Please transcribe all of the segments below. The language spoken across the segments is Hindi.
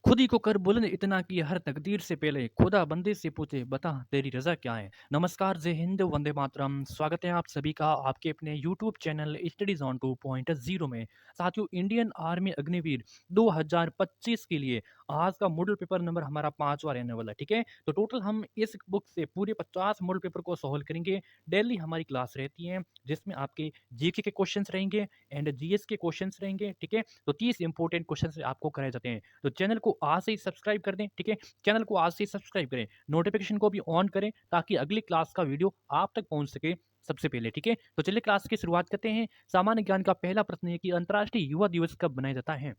खुद ही को कर बुलंद इतना कि हर तकदीर से पहले खुदा बंदे से पूछे बता तेरी रज़ा क्या है। नमस्कार, जय हिंद, वंदे मातरम। स्वागत है आप सभी का आपके अपने यूट्यूब चैनल स्टडीज़ ऑन 2.0 में। साथियों, इंडियन आर्मी अग्निवीर 2025 के लिए आज का मॉडल पेपर नंबर हमारा 5वां रहने वाला है, ठीक है? तो टोटल हम इस बुक से पूरे 50 मॉडल पेपर को सॉल्व करेंगे। डेली हमारी क्लास रहती है जिसमें आपके जीके के क्वेश्चंस रहेंगे एंड जीएस के क्वेश्चंस रहेंगे, ठीक है? तो 30 इंपॉर्टेंट क्वेश्चंस आपको कराए जाते हैं। तो चैनल को आज से ही सब्सक्राइब कर दें, ठीक है? चैनल को आज से ही सब्सक्राइब करें, नोटिफिकेशन को भी ऑन करें ताकि अगली क्लास का वीडियो आप तक पहुंच सके सबसे पहले, ठीक है? तो चलिए क्लास की शुरुआत करते हैं। सामान्य ज्ञान का पहला प्रश्न है कि अंतर्राष्ट्रीय युवा दिवस कब मनाया जाता है?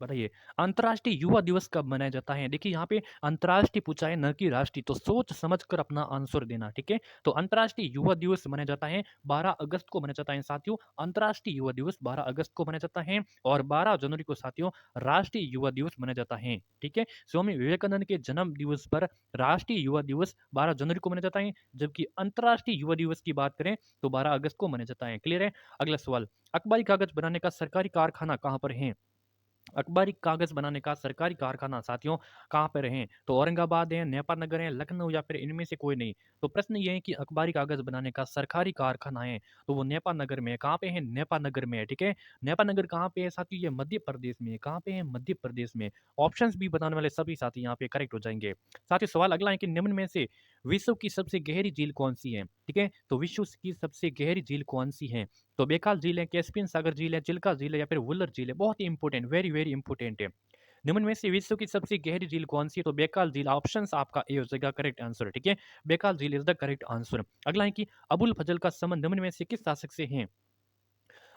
बताइए, अंतर्राष्ट्रीय युवा दिवस कब मनाया जाता है? देखिए यहाँ पे अंतर्राष्ट्रीय पूछा है, न कि राष्ट्रीय, तो सोच समझ कर अपना आंसर देना, ठीक है? तो अंतर्राष्ट्रीय युवा दिवस मनाया जाता है 12 अगस्त को मनाया जाता है साथियों। अंतर्राष्ट्रीय युवा दिवस 12 अगस्त को मनाया जाता है और 12 जनवरी को साथियों राष्ट्रीय युवा दिवस मनाया जाता है, ठीक है? स्वामी विवेकानंद के जन्म दिवस पर राष्ट्रीय युवा दिवस 12 जनवरी को मनाया जाता है, जबकि अंतर्राष्ट्रीय युवा दिवस की बात करें तो 12 अगस्त को मनाया जाता है। क्लियर है? अगला सवाल, अखबारी कागज बनाने का सरकारी कारखाना कहाँ पर है? अखबारी कागज़ बनाने का सरकारी कारखाना साथियों कहाँ पे हैं? तो औरंगाबाद है, नेपा नगर है, लखनऊ या फिर इनमें से कोई नहीं। तो प्रश्न ये है कि अखबारी कागज़ बनाने का सरकारी कारखाना है, तो वो नेपा नगर में है। कहाँ पे है? नेपा नगर में है, ठीक है? नेपा नगर कहाँ पे है साथियों? ये मध्य प्रदेश में है। कहाँ पे है? मध्य प्रदेश में। ऑप्शंस भी बताने वाले सभी साथी यहाँ पे करेक्ट हो जाएँगे। साथियों, सवाल अगला है कि निम्न में से विश्व की सबसे गहरी झील कौन-सी है? ठीक है? तो विश्व की सबसे गहरी झील कौन-सी है? तो बेकाल झील है, कैस्पियन सागर झील है, चिल्का झील है या फिर वुलर झील है। बहुत ही इंपॉर्टेंट, वेरी वेरी इंपॉर्टेंट है। निम्न में से विश्व की सबसे गहरी झील कौन सी है? तो बेकाल झील। ऑप्शंस आपका ए हो जाएगा करेक्ट आंसर, ठीक है? बेकाल झील इज द करेक्ट आंसर। अगला है कि अबुल फजल का संबंध निम्न में से किस शासक से है?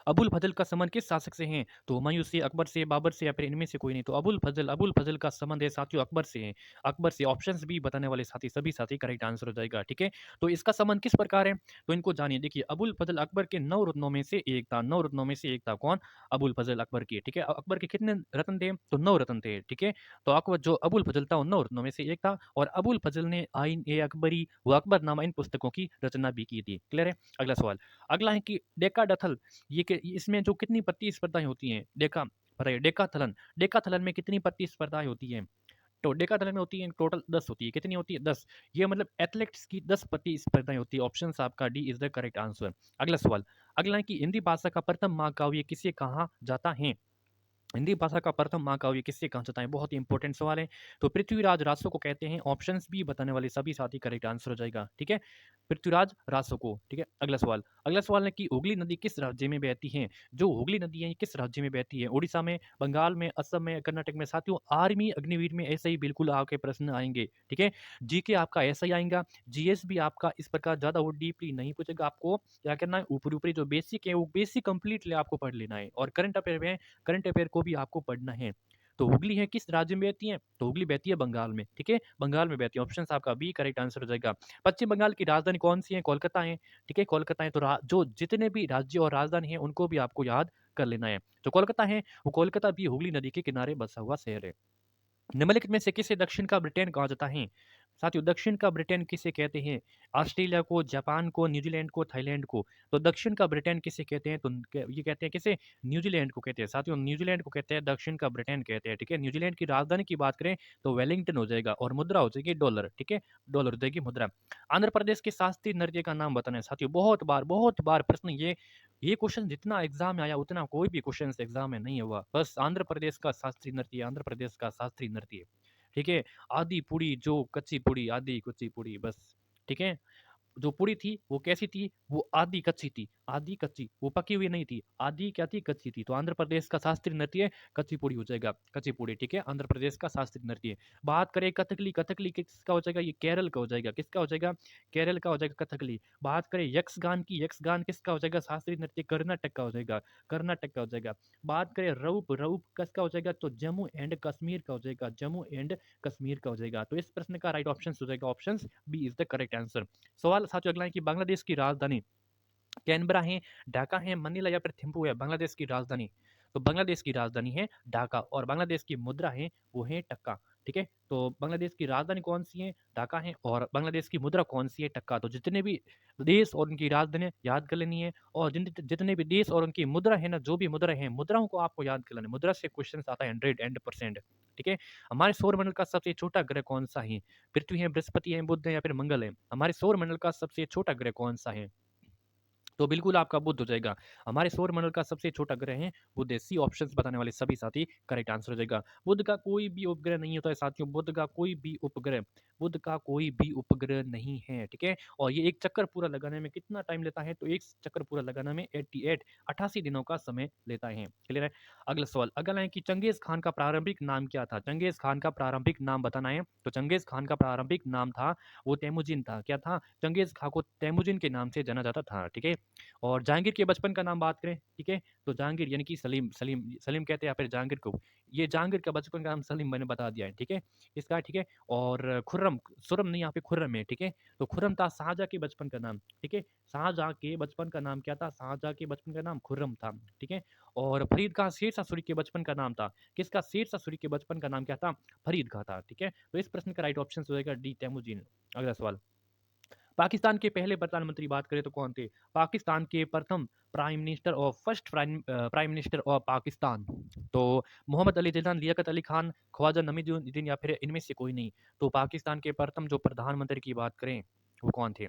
अबुल फजल का संबंध किस शासक से है? तो हुमायूं से, अकबर से, बाबर से या फिर इनमें से कोई नहीं। तो अबुल फजल का संबंध है साथियों अकबर से है। अकबर से। ऑप्शंस भी बताने वाले साथी सभी साथी करेक्ट आंसर हो जाएगा, ठीक है? तो इसका संबंध किस प्रकार है? तो इनको जानिए। देखिए, अबुल फजल अकबर के 9 रत्नों में से एक था। 9 रत्नों में से एक था कौन? अबुल फजल अकबर की, ठीक है? अकबर के कितने रत्न थे? तो 9 रत्न थे, ठीक है? तो अकबर जो अबुल फजल था वो 9 रत्नों में से एक था और अबुल फजल ने आइन ए अकबरी व अकबरनामा इन पुस्तकों की रचना भी की थी। क्लियर है? अगला सवाल। अगला है कि डेकाडथल ये के इसमें जो कितनी प्रतिस्पर्धाएँ होती हैं? बताइए डेकाथलन, डेकाथलन में कितनी प्रतिस्पर्धाएँ होती हैं? तो डेकाथलन में होती है टोटल 10 होती है। कितनी होती है? 10। ये मतलब एथलेटिक्स की 10 प्रतिस्पर्धाएँ होती है। ऑप्शंस आपका D is the correct answer. अगला सवाल, अगला है कि हिंदी भाषा का प्रथम महाकाव्य किसे कहा जाता है? हिंदी भाषा का प्रथम महाकाव्य किससे कहा जाता है? बहुत ही इंपॉर्टेंट सवाल है। तो पृथ्वीराज रासो को कहते हैं। ऑप्शंस भी बताने वाले सभी साथी करेक्ट आंसर हो जाएगा, ठीक है? पृथ्वीराज रासो को, ठीक है? अगला सवाल है कि हुगली नदी किस राज्य में बहती है? जो हुगली नदी है ये किस राज्य में बहती है? उड़ीसा में, बंगाल में, असम में, कर्नाटक में। साथियों, आर्मी अग्निवीर में ऐसे ही बिल्कुल आपके प्रश्न आएंगे, ठीक है? जीके आपका ऐसा ही आएगा। जीएस भी आपका इस प्रकार ज़्यादा वो डीपली नहीं पूछेगा। आपको क्या करना है, ऊपरी ऊपरी जो बेसिक है वो बेसिक कंप्लीटली आपको पढ़ लेना है और करंट अफेयर में करंट अफेयर को भी आपको पढ़ना है। तो हुगली है किस राज्य में बहती है? तो हुगली बहती है बंगाल में, ठीक है? बंगाल में बहती है। ऑप्शन आपका बी करेक्ट आंसर हो जाएगा। पश्चिम बंगाल की राजधानी कौन-सी है? कोलकाता है, ठीक है? कोलकाता है। तो रा जो जितने भी राज्य और राजधानी है उनको भी आपको याद कर लेना है। तो कोलकाता है, वो कोलकाता भी हुगली नदी के किनारे बसा हुआ शहर है। निम्नलिखित में से किसे दक्षिण का ब्रिटेन कहा जाता है? साथियों, दक्षिण का ब्रिटेन किसे कहते हैं? ऑस्ट्रेलिया को, जापान को, न्यूजीलैंड को, थाईलैंड को। तो दक्षिण का ब्रिटेन किसे कहते हैं? तो ये कहते हैं किसे? न्यूजीलैंड को कहते हैं। साथियों, न्यूजीलैंड को कहते हैं दक्षिण का ब्रिटेन कहते हैं, ठीक है? न्यूजीलैंड की राजधानी की बात करें तो वेलिंगटन हो जाएगा और मुद्रा हो जाएगी डॉलर, ठीक है? डॉलर हो जाएगी मुद्रा। आंध्र प्रदेश के शास्त्रीय नृत्य का नाम बताना है साथियों। बहुत बार प्रश्न ये क्वेश्चन जितना एग्जाम में आया उतना कोई भी क्वेश्चन एग्जाम में नहीं हुआ। बस आंध्र प्रदेश का शास्त्रीय नृत्य, आंध्र प्रदेश का शास्त्रीय नृत्य, ठीक है? आदि पूड़ी जो कच्ची पूड़ी, आदि कुच्ची पूड़ी बस, ठीक है? जो पूड़ी थी वो कैसी थी? वो आधी कच्ची थी, आधी कच्ची, वो पकी हुई नहीं थी। आधी क्या थी? कच्ची थी। तो आंध्र प्रदेश का शास्त्रीय नृत्य कच्ची पूड़ी हो जाएगा, कच्ची पूड़ी, ठीक है? आंध्र प्रदेश का शास्त्रीय नृत्य। बात करें कथकली, कथकली किसका हो जाएगा? ये केरल का हो जाएगा। किसका हो जाएगा? केरल का हो जाएगा कथकली। बात करें यक्षगान की, यक्षगान किसका हो जाएगा? शास्त्रीय नृत्य कर्नाटक का हो जाएगा, कर्नाटक का हो जाएगा। बात करें रऊप, रऊप किसका हो जाएगा? तो जम्मू एंड कश्मीर का हो जाएगा, जम्मू एंड कश्मीर का हो जाएगा। तो इस प्रश्न का राइट ऑप्शन हो जाएगा option B is the correct answer. सवाल साथियों अगला है कि बांग्लादेश की राजधानी कैनबरा है, ढाका है, मनीला या फिर थिम्पू है? बांग्लादेश की राजधानी, तो बांग्लादेश की राजधानी है ढाका और बांग्लादेश की मुद्रा है वो है टक्का, ठीक है? तो बांग्लादेश की राजधानी कौन सी है? ढाका है और बांग्लादेश की मुद्रा कौन सी है? टक्का। तो जितने भी देश और उनकी राजधानी याद कर लेनी है और जितने भी देश और उनकी मुद्रा है ना, जो भी मुद्रा है, मुद्राओं को आपको याद कर लेना है। मुद्रा से क्वेश्चन आता है 100%, ठीक है? हमारे सौरमंडल का सबसे छोटा ग्रह कौन-सा है? पृथ्वी है, बृहस्पति है, बुध है या फिर मंगल है? हमारे सौरमंडल का सबसे छोटा ग्रह कौन-सा है? तो बिल्कुल आपका बुध हो जाएगा। हमारे सौरमंडल का सबसे छोटा ग्रह है बुध है। सी ऑप्शंस बताने वाले सभी साथी करेक्ट आंसर हो जाएगा। बुध का कोई भी उपग्रह नहीं होता है साथियों, बुध का कोई भी उपग्रह नहीं है, ठीक है? और ये एक चक्कर पूरा लगाने में कितना टाइम लेता है? तो एक चक्कर पूरा लगाने में 88 दिनों का समय लेता है। क्लियर है? अगला सवाल, अगला है कि चंगेज़ खान का प्रारंभिक नाम क्या था? चंगेज़ खान का प्रारंभिक नाम बताना है। तो चंगेज़ खान का प्रारंभिक नाम था, वो तेमुजिन था। क्या था? चंगेज़ खां को तेमुजिन के नाम से जाना जाता था, ठीक है? और जहांगीर के बचपन का नाम बात करें, ठीक है? तो जहांगीर यानी कि सलीम सलीम सलीम कहते हैं या फिर जहांगीर को। ये जहांगीर का बचपन का नाम सलीम मैंने बता दिया है, ठीक है? इसका ठीक है? और खुर्रम, सुरम नहीं यहाँ पे खुर्रम है, ठीक है? तो खुर्रम था शाहजहाँ के बचपन का नाम, ठीक है? शाहजहाँ के बचपन का नाम क्या था? शाहजहाँ के बचपन का नाम खुर्रम था, ठीक है? और फरीद खां शेरशाह सूरी के बचपन का नाम था। किसका? शेरशाह सूरी के बचपन का नाम क्या था? फरीद खां था, ठीक है? तो इस प्रश्न का राइट ऑप्शन हो जाएगा डी तैमुजीन। अगला सवाल, पाकिस्तान के पहले प्रधानमंत्री बात करें तो कौन थे? पाकिस्तान के प्रथम प्राइम मिनिस्टर और first prime minister of Pakistan. तो मोहम्मद अली जिन्ना, लियाकत अली खान, ख्वाजा नसीरुद्दीन या फिर इनमें से कोई नहीं। तो पाकिस्तान के प्रथम जो प्रधानमंत्री की बात करें, वो कौन थे?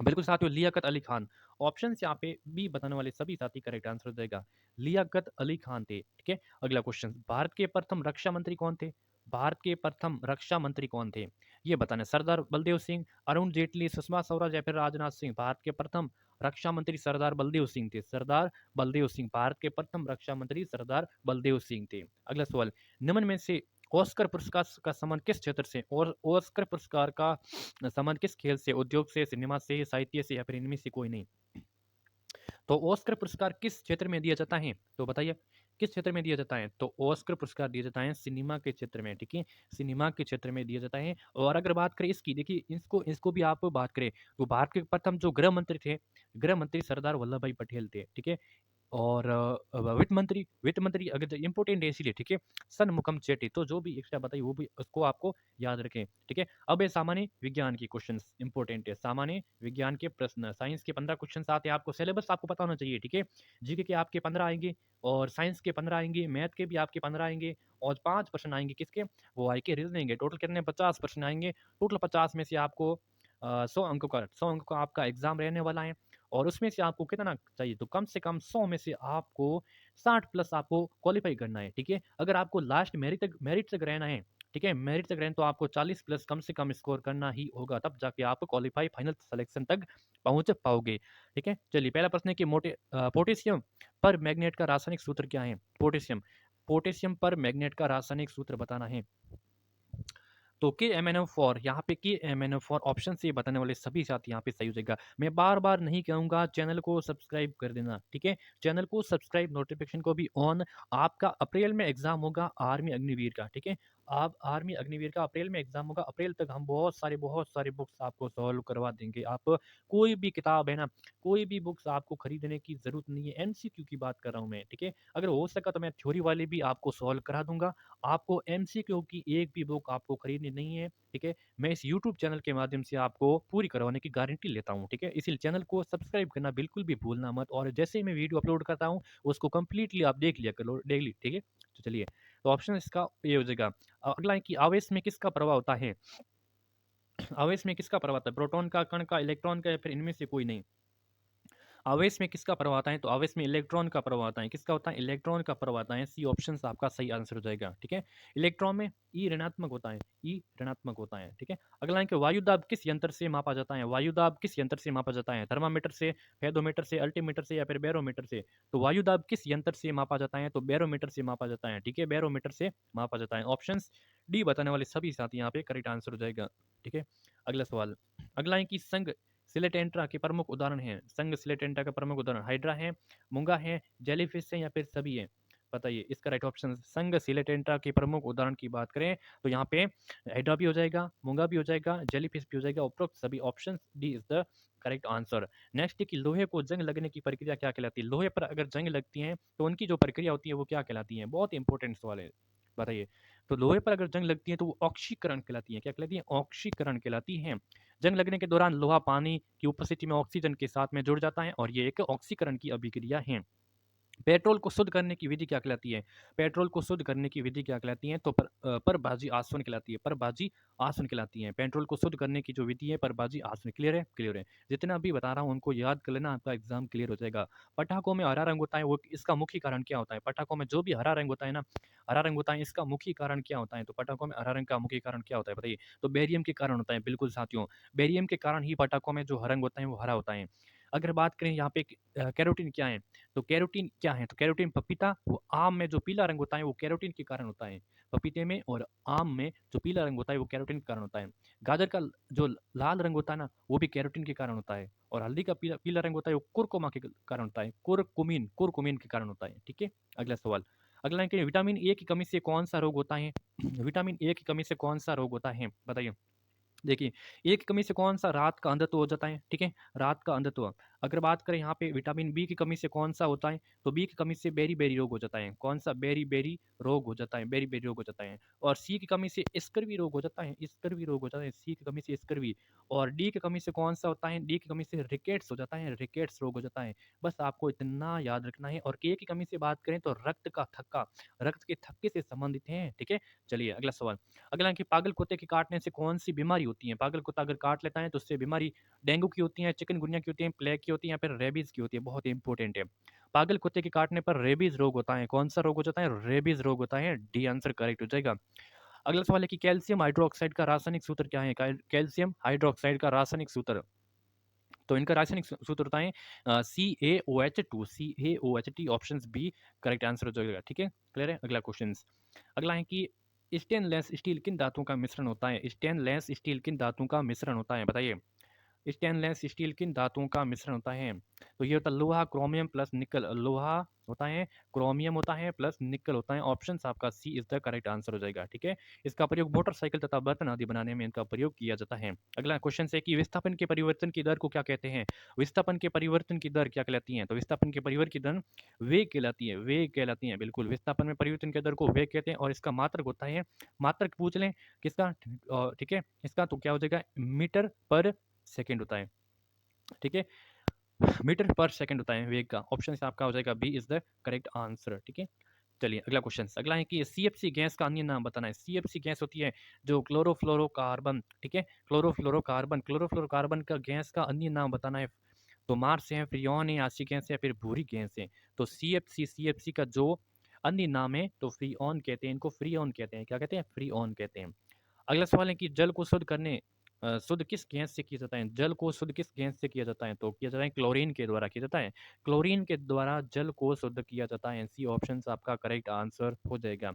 बिल्कुल साथियों, लियाकत अली खान। ऑप्शंस यहाँ पे बी बताने वाले सभी साथी करेक्ट आंसर हो जाएगा। लियाकत अली खान थे, ठीक है? अगला क्वेश्चन, भारत के प्रथम रक्षा मंत्री कौन थे? भारत के प्रथम रक्षा मंत्री कौन थे? ये बताना है। सरदार बलदेव सिंह, अरुण जेटली, सुषमा स्वराज या फिर राजनाथ सिंह। भारत के प्रथम रक्षा मंत्री सरदार बलदेव सिंह थे। सरदार बलदेव सिंह, भारत के प्रथम रक्षा मंत्री सरदार बलदेव सिंह थे। अगला सवाल, निम्न में से ऑस्कर पुरस्कार का सम्मान किस क्षेत्र से, और ऑस्कर पुरस्कार का सम्मान किस खेल से, उद्योग से, सिनेमा से, साहित्य से या फिर इनमें से कोई नहीं? तो ऑस्कर पुरस्कार किस क्षेत्र में दिया जाता है? तो बताइए किस क्षेत्र में दिया जाता है? तो ऑस्कर पुरस्कार दिया जाता है सिनेमा के क्षेत्र में, ठीक है? सिनेमा के क्षेत्र में दिया जाता है। और अगर बात करें इसकी, देखिए इसको इसको भी आप बात करें, तो भारत के प्रथम जो गृह मंत्री थे, गृह मंत्री सरदार वल्लभ भाई पटेल थे, ठीक है? और वित्त मंत्री अगर इम्पोर्टेंट है इसीलिए, ठीक है? सनमुखम चेट्टी। तो जो भी एक्स्ट्रा बताइए वो भी उसको आपको याद रखें, ठीक है? अब ये सामान्य विज्ञान की क्वेश्चंस इंपॉर्टेंट है। सामान्य विज्ञान के प्रश्न, साइंस के 15 क्वेश्चंस आते हैं, आपको सिलेबस आपको पता होना चाहिए, ठीक है? जीके के आपके 15 आएंगे, और साइंस के 15 आएंगे, मैथ के भी आपके 15 आएंगे, और 5 प्रश्न आएंगे किसके? वो आई के रीजनिंग के। टोटल कितने? 50 प्रश्न आएंगे। टोटल 50 में से आपको 100 अंकों का आपका एग्जाम रहने वाला है। और उसमें से आपको कितना चाहिए? तो कम से कम 100 में से आपको 60 प्लस आपको क्वालीफाई करना है, ठीक है? अगर आपको लास्ट मेरिट तक रहना है, ठीक है? मेरिट तक रहना, तो आपको 40 प्लस कम से कम स्कोर करना ही होगा, तब जाके आप क्वालीफाई फाइनल सिलेक्शन तक पहुंच पाओगे, ठीक है? चलिए, पहला प्रश्न है कि पोटेशियम पर मैग्नेट का रासायनिक सूत्र क्या है? पोटेशियम पोटेशियम पर मैग्नेट का रासायनिक सूत्र बताना है। तो के एम एन ओ फॉर, यहाँ पे K M N O for option से बताने वाले सभी साथी यहाँ पे सही हो जाएगा। मैं बार बार नहीं कहूँगा, चैनल को सब्सक्राइब कर देना, ठीक है? चैनल को सब्सक्राइब, नोटिफिकेशन को भी ऑन। आपका अप्रैल में एग्जाम होगा आर्मी अग्निवीर का, ठीक है? आप आर्मी अग्निवीर का अप्रैल में एग्जाम होगा। अप्रैल तक हम बहुत सारे बुक्स आपको सॉल्व करवा देंगे। आप कोई भी किताब है ना, कोई भी बुक्स आपको खरीदने की जरूरत नहीं है। एमसीक्यू की बात कर रहा हूँ मैं, ठीक है? अगर हो सका तो मैं थ्योरी वाली भी आपको सॉल्व करा दूंगा। आपको एमसीक्यू की एक भी बुक आपको खरीदनी नहीं है, ठीक है? मैं इस यूट्यूब चैनल के माध्यम से आपको पूरी करवाने की गारंटी लेता हूँ, ठीक है? इसलिए चैनल को सब्सक्राइब करना बिल्कुल भी भूलना मत, और जैसे ही मैं वीडियो अपलोड करता हूँ उसको कंप्लीटली आप देख लिया करो डेली, ठीक है? तो चलिए, तो ऑप्शन इसका ये हो जाएगा। अगला है कि आवेश में किसका प्रभाव होता है? आवेश में किसका प्रभाव होता है? प्रोटॉन का, कण का, इलेक्ट्रॉन का या फिर इनमें से कोई नहीं? आवेश में किसका प्रभाव आता है? तो आवेश में इलेक्ट्रॉन का प्रभाव आता है। किसका होता है? इलेक्ट्रॉन का प्रभाव आता है। सी ऑप्शन आपका सही आंसर हो जाएगा, ठीक है? इलेक्ट्रॉन में ई ऋणात्मक होता है, ई ऋणात्मक होता है, ठीक है? अगला है कि वायु दाब किस यंत्र से मापा जाता है? वायु दाब किस यंत्र से मापा जाता है? थर्मामीटर से, फेदोमीटर से, अल्टीमीटर से या फिर बैरोमीटर से? तो वायु दाब किस यंत्र से मापा जाता है? तो बैरोमीटर से मापा जाता है, ठीक है? बैरोमीटर से मापा जाता है। ऑप्शन डी बताने वाले सभी साथी यहाँ पे करेक्ट आंसर हो जाएगा, ठीक है? अगला सवाल, अगला है कि संघ सिलेटेंट्रा के प्रमुख उदाहरण हैं। संघ सिलेटेंट्रा का प्रमुख उदाहरण हाइड्रा है, मूंगा है, जेलीफिश है या फिर सभी है? बताइए इसका राइट ऑप्शन। संघ सिलेटेंट्रा के प्रमुख उदाहरण की बात करें तो यहाँ पे हाइड्रा भी हो जाएगा, मूंगा भी हो जाएगा, जेलीफिश भी हो जाएगा। उपरोक्त सभी option D is the correct answer. Next है कि लोहे को जंग लगने की प्रक्रिया क्या कहलाती है? लोहे पर अगर जंग लगती है तो उनकी जो प्रक्रिया होती है वो क्या कहलाती है? बहुत इंपॉर्टेंट सवाल है, बताइए। तो लोहे पर अगर जंग लगती है तो वो ऑक्सीकरण कहलाती है। क्या कहलाती है? ऑक्सीकरण कहलाती है। जंग लगने के दौरान लोहा पानी की उपस्थिति में ऑक्सीजन के साथ में जुड़ जाता है और ये एक ऑक्सीकरण की अभिक्रिया है। पेट्रोल को शुद्ध करने की विधि क्या कहलाती है? पेट्रोल को शुद्ध करने की विधि क्या कहलाती है? तो परभाजी आसवन कहलाती है, परभाजी आसवन कहलाती है। पेट्रोल को शुद्ध करने की जो विधि है परभाजी आसवन। क्लियर है? क्लियर है। जितना भी बता रहा हूँ उनको याद कर लेना, आपका एग्ज़ाम क्लियर हो जाएगा। पटाखों में हरा रंग होता है, वो इसका मुख्य कारण क्या होता है? पटाखों में जो भी हरा रंग होता है ना, हरा रंग होता है, इसका मुख्य कारण क्या होता है? तो पटाखों में हरा रंग का मुख्य कारण क्या होता है बताइए? तो बेरियम के कारण होता है, बिल्कुल साथियों। बेरियम के कारण ही पटाखों में जो रंग होता है वो हरा होता है। अगर बात करें यहाँ पे कैरोटीन क्या है? तो कैरोटीन क्या है? तो कैरोटीन पपीता, वो आम में जो पीला रंग होता है वो कैरोटीन के कारण होता है। पपीते में और आम में जो पीला रंग होता है वो कैरोटीन के कारण होता है। गाजर का जो लाल रंग होता है ना, वो भी कैरोटीन के कारण होता है। और हल्दी का पीला पीला रंग होता है वो कुरकुमा के कारण होता है। कुरकुमिन कुरकुमिन के कारण होता है। ठीक है? अगला सवाल। अगला है कि विटामिन ए की कमी से कौन-सा रोग होता है? विटामिन ए की कमी से कौन-सा रोग होता है? बताइए। देखिए, एक कमी से कौन-सा रात का अंधत्व हो जाता है, ठीक है? रात का अंधत्व। अगर बात करें यहाँ पे विटामिन बी की कमी से कौन-सा होता है, तो बी की कमी से बेरी-बेरी रोग हो जाता है। कौन-सा? बेरी-बेरी रोग हो जाता है, बेरी-बेरी रोग हो जाता है। और सी की कमी से स्कर्वी रोग हो जाता है, स्कर्वी रोग हो जाता है, सी की कमी से स्कर्वी। और डी की कमी से कौन-सा होता है, डी की कमी से रिकेट्स हो जाता है, रिकेट्स रोग हो जाता है। बस आपको इतना याद रखना है। और के की कमी से बात करें तो रक्त का थक्का, रक्त के थक्के से संबंधित हैं, ठीक है? चलिए अगला सवाल। अगला है कि पागल कुत्ते के काटने से कौन-सी बीमारी होती है? पागल कुत्ता अगर काट लेता है तो उससे बीमारी डेंगू की होती है, चिकनगुनिया की होती है, प्लेग की होती है या फिर रेबीज़ की होती है, बहुत ही इंपॉर्टेंट है। पागल कुत्ते के काटने पर रेबीज़ रोग होता है, कौन-सा रोग हो जाता है? रेबीज़ रोग होता है, डी आंसर करेक्ट हो जाएगा। अगला सवाल है कि कैल्शियम हाइड्रॉक्साइड का रासायनिक सूत्र क्या है? कैल्शियम हाइड्रॉक्साइड का रासायनिक सूत्र, तो इनका रासायनिक सूत्र होता है CaOH2, CaOH options B correct answer हो जाएगा, ठीक है? क्लियर है? अगला क्वेश्चंस। अगला है कि स्टेनलेस स्टील किन धातुओं का मिश्रण होता है? स्टेनलेस स्टील किन धातुओं का मिश्रण होता है? बताइए। स्टेनलेस स्टील किन धातुओं का मिश्रण होता है? तो ये होता है लोहा, क्रोमियम प्लस निकल। लोहा होता है, क्रोमियम होता है प्लस निकल होता है। ऑप्शन आपका सी इज द करेक्ट आंसर हो जाएगा, ठीक है? इसका प्रयोग मोटरसाइकिल तथा बर्तन आदि बनाने में इनका प्रयोग किया जाता है। अगला क्वेश्चन है कि विस्थापन के परिवर्तन की दर को क्या कहते हैं? विस्थापन के परिवर्तन की दर क्या कहलाती है? तो विस्थापन के परिवर्तन की दर वेग कहलाती है, वेग कहलाती है, बिल्कुल। विस्थापन में परिवर्तन की दर को वेग कहते हैं और इसका मात्रक होता है, मात्रक पूछ लें किसका, ठीक है? इसका तो क्या हो जाएगा, मीटर पर सेकंड होता है, ठीक है? मीटर पर सेकंड होता है वेग का। ऑप्शन से आपका हो जाएगा B is the correct answer, ठीक है? चलिए अगला क्वेश्चन। अगला है कि सीएफसी गैस का अन्य नाम बताना है। सीएफसी गैस होती है जो क्लोरोफ्लोरोकार्बन, ठीक है? क्लोरोफ्लोरोकार्बन, क्लोरोफ्लोरोकार्बन का गैस का अन्य नाम बताना है। तो मार्स है, फ्रियोन है, आशी गैस है या फिर भूरी गैस है। तो सीएफसी का जो अन्य नाम है तो फ्रीऑन कहते हैं, इनको फ्रीऑन कहते हैं। क्या कहते हैं? फ्रीऑन कहते हैं। अगला सवाल है कि जल को शुद्ध करने शुद्ध किस गैस से किया जाता है? जल को शुद्ध किस गैस से किया जाता है? तो किया जाता है क्लोरीन के द्वारा किया जाता है। क्लोरीन के द्वारा जल को शुद्ध किया जाता है। सी ऑप्शन आपका करेक्ट आंसर हो जाएगा।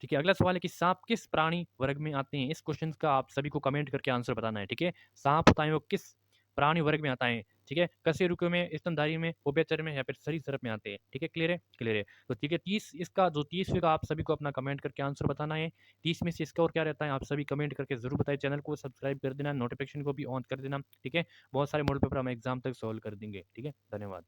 ठीक है, अगला सवाल है कि सांप किस प्राणी वर्ग में आते हैं? इस क्वेश्चन का आप सभी को कमेंट करके आंसर बताना है, ठीक है? सांप होता है वो किस प्राणी वर्ग में आता है? ठीक है? कशेरुकी में, स्तनधारी में, उभयचर में या फिर सरीसृप में आते हैं। ठीक है? क्लियर है? क्लियर है। तो ठीक है, 30 इसका जो 30वें का आप सभी को अपना कमेंट करके आंसर बताना है। 30 में से स्कोर क्या रहता है आप सभी कमेंट करके ज़रूर बताएँ। चैनल को सब्सक्राइब कर देना, नोटिफिकेशन को भी ऑन कर देना, ठीक है? बहुत सारे मॉडल पेपर हम एग्ज़ाम तक सॉल्व कर देंगे, ठीक है? धन्यवाद।